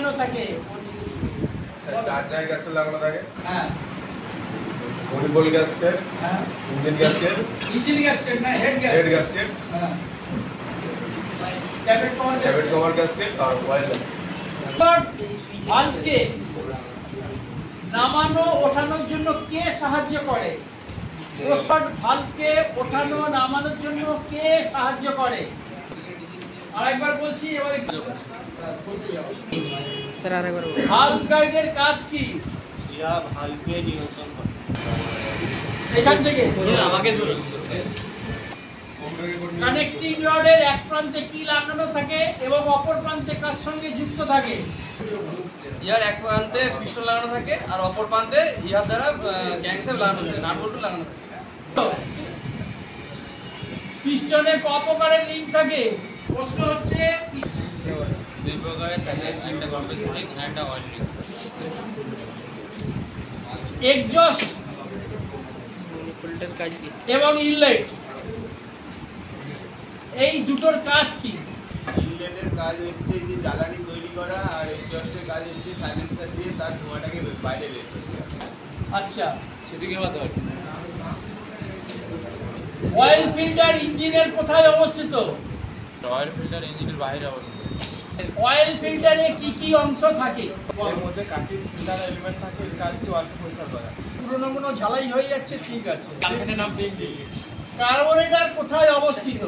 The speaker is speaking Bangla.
লাগানো থাকে? চার জায়গায় গ্যাসকেট লাগানো থাকে। হ্যাঁ, মনিবল গ্যাসকেট, হ্যাঁ, ইঞ্জিন গ্যাসকেট, ইঞ্জিন গ্যাসকেট না হেড হেড গ্যাসকেট? গ্যাসকেট, হ্যাঁ, ক্যাবেট কভার ক্যাবেট কভার গ্যাসকেট আর অয়েল গ্যাসকেট। ভালভকে নামানো ওঠানোর জন্য কে সাহায্য করে? প্রস্তাব ভালভকে ওঠানো নামানোর জন্য কে সাহায্য করে? আরেকবার বলছি, এবারে স্যার আরেকবার বলুন। ভালভ গাইডের কাজ কি? ইয়া ভালভকে নিয়ন্ত্রণ করে। এখান থেকে আমাকে বলুন। কানেক্টিং রডের এক প্রান্তে কি লাগানো থাকে এবং অপর প্রান্তে কার সঙ্গে যুক্ত থাকে? ইয়ার এক প্রান্তে পিস্টন লাগানো থাকে আর অপর প্রান্তে ইয়ার দ্বারা ক্যাংসেল লাগানো থাকে, নাট বল্টু লাগানো থাকে। পিস্টনে ক প্রকারের লিঙ্ক থাকে? প্রশ্ন হচ্ছে দুই প্রকারের থাকে, একটা কম্প্রেসর লিঙ্ক আর একটা অয়েল লিঙ্ক। এক্সজস্ট ফুলটার কাজ কি? এবং ইনলেট, এই দুটোর কাজ কি? ইনলেটের কাজ হচ্ছে যে জ্বালানি তৈরি করা আর এক্সজস্টের কাজ হচ্ছে সাইলেন্সার দিয়ে তার ধোঁয়াটাকে বাইরে বের করা। আচ্ছা, সেদিকে বাদ হয়। অয়েল ফিল্টার ইঞ্জিনের কোথায় অবস্থিত? অয়েল ফিল্টার ইঞ্জিনের বাইরে অবস্থিত। অয়েল ফিল্টারে কি কি অংশ থাকে? এর মধ্যে কাটিস ফিল্টার এলিমেন্ট থাকে, এর কাজ হচ্ছে অল্প পরিষ্কার করা। পুরোনো কোনো ঝালাই হয়ে যাচ্ছে, ঠিক আছে। নাম কার্বোরেটর কোথায় অবস্থিত?